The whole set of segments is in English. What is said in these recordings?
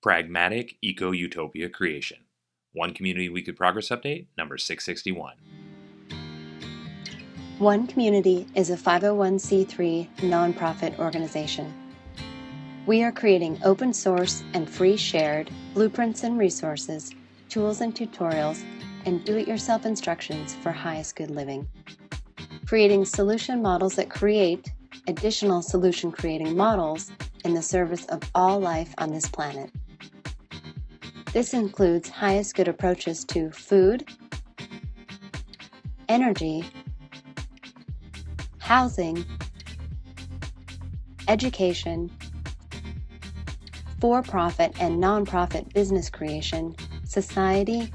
Pragmatic Eco-utopia creation. One Community Weekly Progress Update, number 661. One Community is a 501c3 nonprofit organization. We are creating open source and free shared blueprints and resources, tools and tutorials, and do-it-yourself instructions for highest good living. Creating solution models that create additional solution creating models in the service of all life on this planet. This includes highest good approaches to food, energy, housing, education, for-profit and non-profit business creation, society,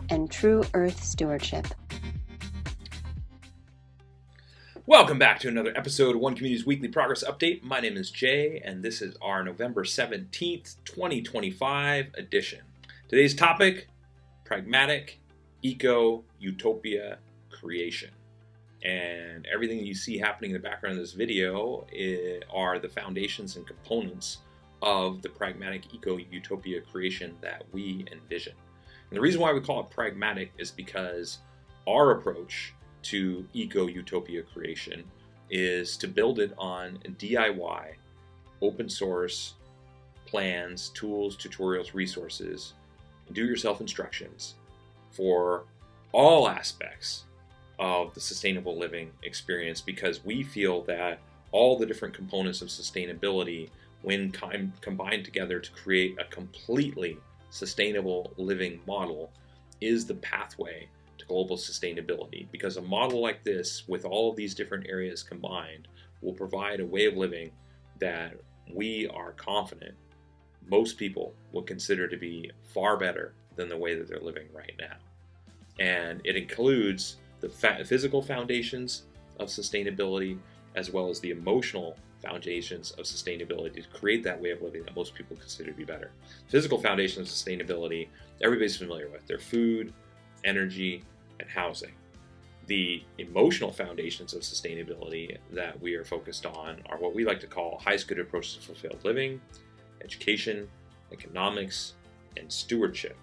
and true earth stewardship. Welcome back to another episode of One Community's Weekly Progress Update. My name is Jay, and this is our November 17th, 2025 edition. Today's topic, Pragmatic Eco-utopia creation. And everything you see happening in the background of this video are the foundations and components of the Pragmatic Eco-utopia creation that we envision. And the reason why we call it pragmatic is because our approach to eco-utopia creation is to build it on DIY, open source plans, tools, tutorials, resources, do-it-yourself instructions for all aspects of the sustainable living experience, because we feel that all the different components of sustainability, when combined together to create a completely sustainable living model, is the pathway to global sustainability. Because a model like this, with all of these different areas combined, will provide a way of living that we are confident most people will consider to be far better than the way that they're living right now. And it includes the physical foundations of sustainability, as well as the emotional foundations of sustainability to create that way of living that most people consider to be better. Physical foundations of sustainability, everybody's familiar with. They're food, energy, and housing. The emotional foundations of sustainability that we are focused on are what we like to call highest good approaches to fulfilled living, education, economics, and stewardship.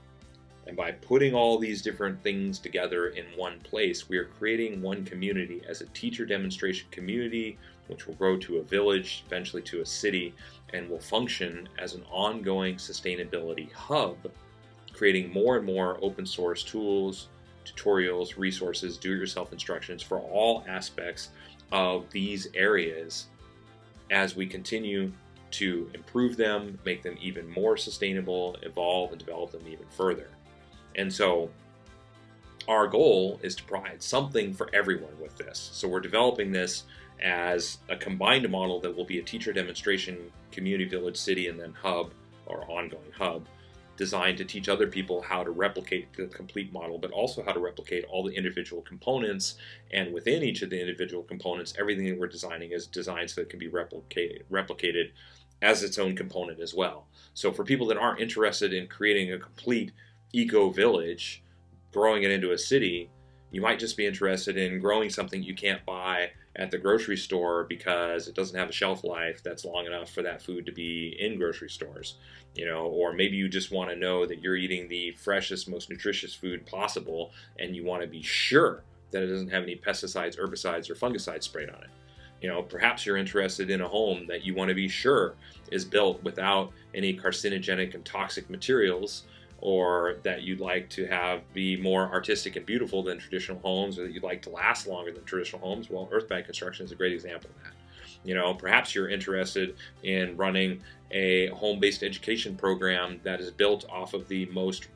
And by putting all these different things together in one place, we are creating one community as a teacher demonstration community, which will grow to a village, eventually to a city, and will function as an ongoing sustainability hub, creating more and more open source tools, tutorials, resources, do-it-yourself instructions for all aspects of these areas as we continue to improve them, make them even more sustainable, evolve and develop them even further. And so our goal is to provide something for everyone with this. So we're developing this as a combined model that will be a teacher demonstration, community, village, city, and then hub or ongoing hub, designed to teach other people how to replicate the complete model, but also how to replicate all the individual components. And within each of the individual components, everything that we're designing is designed so it can be replicated as its own component as well. So for people that aren't interested in creating a complete eco-village, growing it into a city, you might just be interested in growing something you can't buy at the grocery store because it doesn't have a shelf life that's long enough for that food to be in grocery stores, or maybe you just want to know that you're eating the freshest, most nutritious food possible, and you want to be sure that it doesn't have any pesticides, herbicides, or fungicides sprayed on it. Perhaps you're interested in a home that you want to be sure is built without any carcinogenic and toxic materials, or that you'd like to have be more artistic and beautiful than traditional homes, or that you'd like to last longer than traditional homes. Well, earth-bag construction is a great example of that. Perhaps you're interested in running a home-based education program that is built off of the most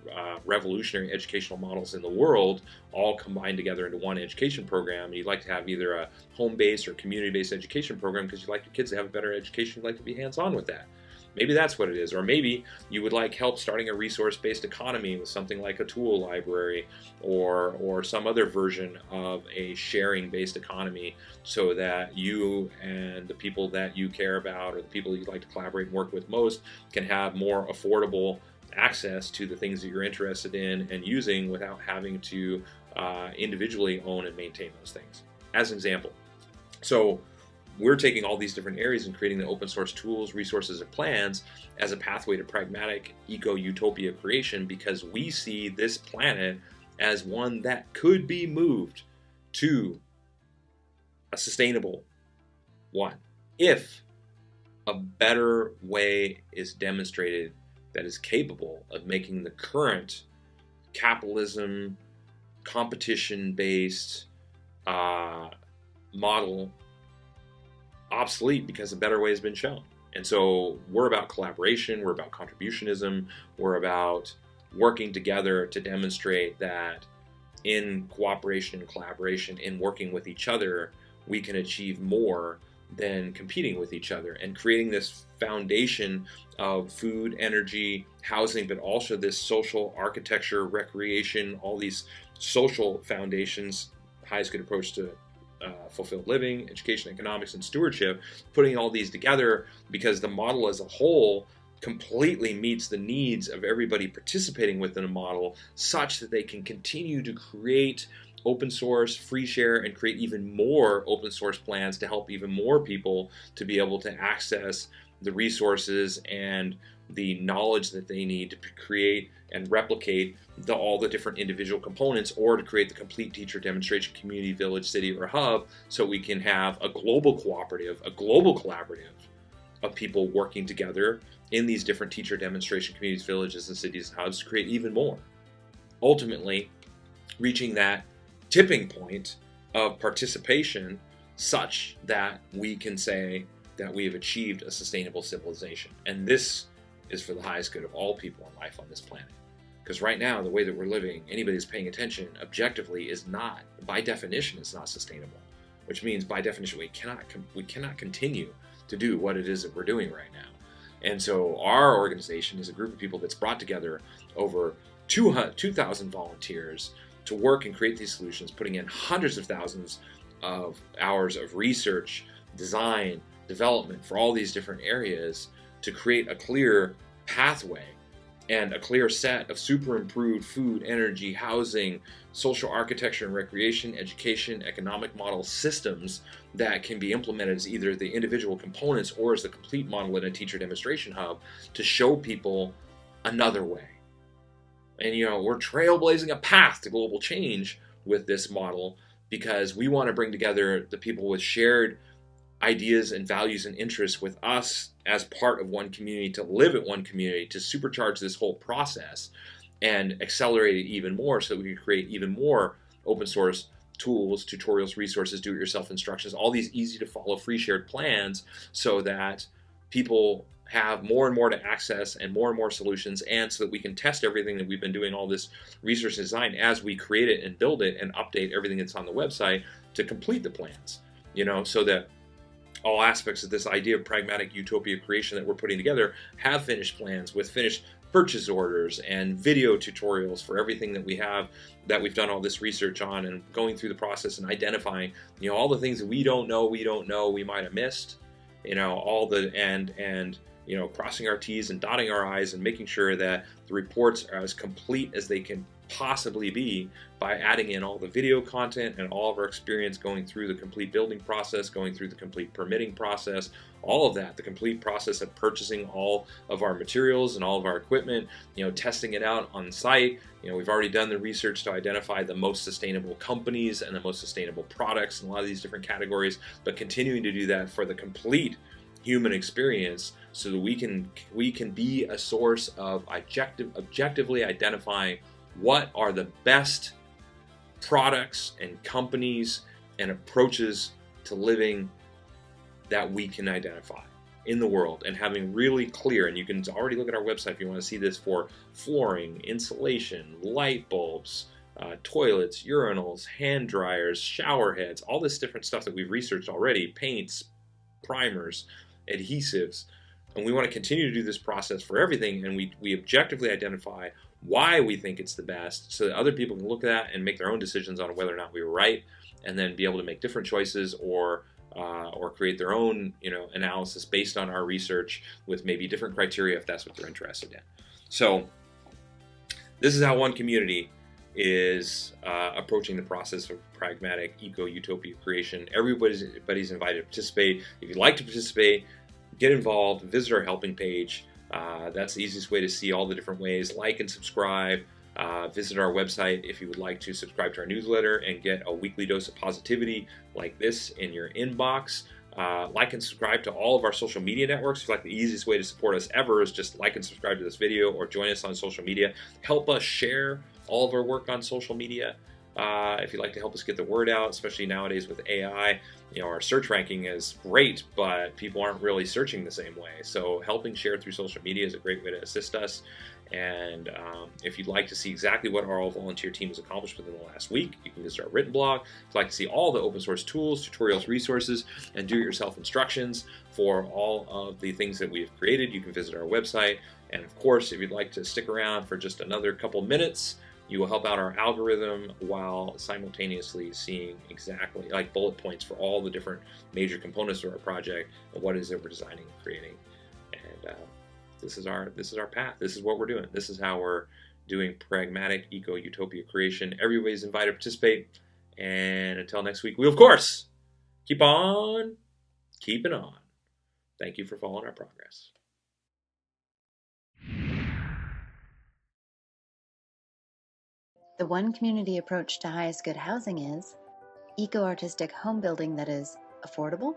revolutionary educational models in the world, all combined together into one education program. And you'd like to have either a home-based or community-based education program because you'd like your kids to have a better education, you'd like to be hands-on with that. Maybe that's what it is. Or maybe you would like help starting a resource-based economy with something like a tool library or some other version of a sharing-based economy, so that you and the people that you care about or the people you'd like to collaborate and work with most can have more affordable access to the things that you're interested in and using without having to individually own and maintain those things, as an example. So we're taking all these different areas and creating the open source tools, resources, and plans as a pathway to pragmatic eco-utopia creation, because we see this planet as one that could be moved to a sustainable one if a better way is demonstrated that is capable of making the current capitalism, competition-based model obsolete, because a better way has been shown. And so we're about collaboration, we're about contributionism, we're about working together to demonstrate that in cooperation and collaboration, in working with each other, we can achieve more than competing with each other, and creating this foundation of food, energy, housing, but also this social architecture, recreation, all these social foundations, highest good approach to fulfilled living, education, economics, and stewardship, putting all these together because the model as a whole completely meets the needs of everybody participating within a model, such that they can continue to create open source, free share, and create even more open source plans to help even more people to be able to access the resources and the knowledge that they need to create and replicate all the different individual components, or to create the complete teacher demonstration community, village, city, or hub, so we can have a global cooperative, a global collaborative of people working together in these different teacher demonstration communities, villages, and cities and hubs to create even more. Ultimately, reaching that tipping point of participation such that we can say that we have achieved a sustainable civilization. And this is for the highest good of all people in life on this planet. Because right now, the way that we're living, anybody that's paying attention objectively is not, by definition, is not sustainable. Which means, by definition, we cannot continue to do what it is that we're doing right now. And so our organization is a group of people that's brought together over 2,000 volunteers to work and create these solutions, putting in hundreds of thousands of hours of research, design, development for all these different areas to create a clear pathway and a clear set of super improved food, energy, housing, social architecture and recreation, education, economic model systems that can be implemented as either the individual components or as the complete model in a teacher demonstration hub to show people another way. And we're trailblazing a path to global change with this model, because we want to bring together the people with shared ideas and values and interests with us as part of one community, to live at one community, to supercharge this whole process and accelerate it even more, so that we can create even more open source tools, tutorials, resources, do-it-yourself instructions, all these easy to follow free shared plans, so that people have more and more to access and more solutions, and so that we can test everything that we've been doing, all this research and design, as we create it and build it and update everything that's on the website to complete the plans, so that all aspects of this idea of pragmatic utopia creation that we're putting together have finished plans with finished purchase orders and video tutorials for everything that we have, that we've done all this research on, and going through the process and identifying, all the things that we don't know, we might have missed, all the, and crossing our T's and dotting our I's, and making sure that the reports are as complete as they can possibly be, by adding in all the video content and all of our experience going through the complete building process, going through the complete permitting process, all of that, the complete process of purchasing all of our materials and all of our equipment, testing it out on site. We've already done the research to identify the most sustainable companies and the most sustainable products in a lot of these different categories, but continuing to do that for the complete human experience, so that we can be a source of objectively identifying what are the best products and companies and approaches to living that we can identify in the world, and having really clear, and you can already look at our website if you want to see this, for flooring, insulation, light bulbs, toilets, urinals, hand dryers, shower heads, all this different stuff that we've researched already, paints, primers, adhesives. And we want to continue to do this process for everything, and we objectively identify why we think it's the best, so that other people can look at that and make their own decisions on whether or not we were right, and then be able to make different choices, or create their own analysis based on our research with maybe different criteria if that's what they're interested in. So this is how one community is approaching the process of pragmatic eco-utopia creation. Everybody's invited to participate. If you'd like to participate, get involved, visit our helping page. That's the easiest way to see all the different ways. Like and subscribe. Visit our website if you would like to subscribe to our newsletter and get a weekly dose of positivity like this in your inbox. Like and subscribe to all of our social media networks. If you like, the easiest way to support us ever is just like and subscribe to this video or join us on social media. Help us share all of our work on social media. If you'd like to help us get the word out, especially nowadays with AI, our search ranking is great, but people aren't really searching the same way. So helping share through social media is a great way to assist us. And if you'd like to see exactly what our all-volunteer team has accomplished within the last week, you can visit our written blog. If you'd like to see all the open source tools, tutorials, resources, and do-it-yourself instructions for all of the things that we have created, you can visit our website. And of course, if you'd like to stick around for just another couple minutes, you will help out our algorithm while simultaneously seeing exactly like bullet points for all the different major components of our project and what it is that we're designing and creating. And this is our path. This is what we're doing. This is how we're doing pragmatic eco-utopia creation. Everybody's invited to participate. And until next week, we of course keep on keeping on. Thank you for following our progress. The one community approach to highest good housing is eco-artistic home building that is affordable,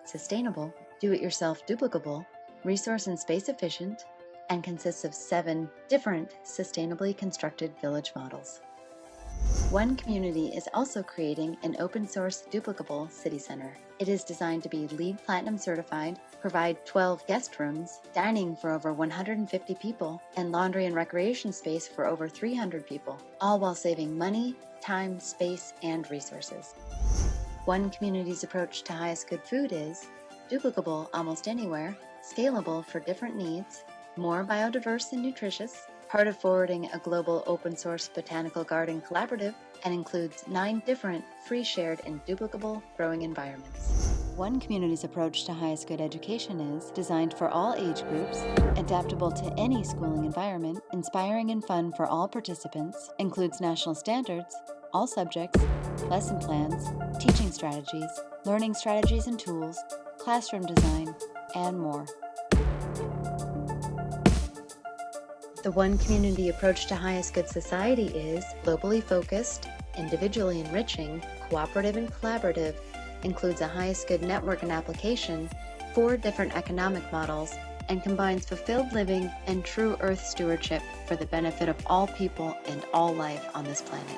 sustainable, do-it-yourself duplicable, resource and space efficient, and consists of 7 different sustainably constructed village models. One Community is also creating an open-source duplicable city center. It is designed to be LEED Platinum certified, provide 12 guest rooms, dining for over 150 people, and laundry and recreation space for over 300 people, all while saving money, time, space, and resources. One Community's approach to highest good food is duplicable almost anywhere, scalable for different needs, more biodiverse and nutritious, part of forwarding a global open-source botanical garden collaborative, and includes 9 different free shared and duplicable growing environments. One Community's approach to highest good education is designed for all age groups, adaptable to any schooling environment, inspiring and fun for all participants, includes national standards, all subjects, lesson plans, teaching strategies, learning strategies and tools, classroom design, and more. The One Community approach to highest good society is globally focused, individually enriching, cooperative and collaborative, includes a highest good network and application, 4 different economic models, and combines fulfilled living and true earth stewardship for the benefit of all people and all life on this planet.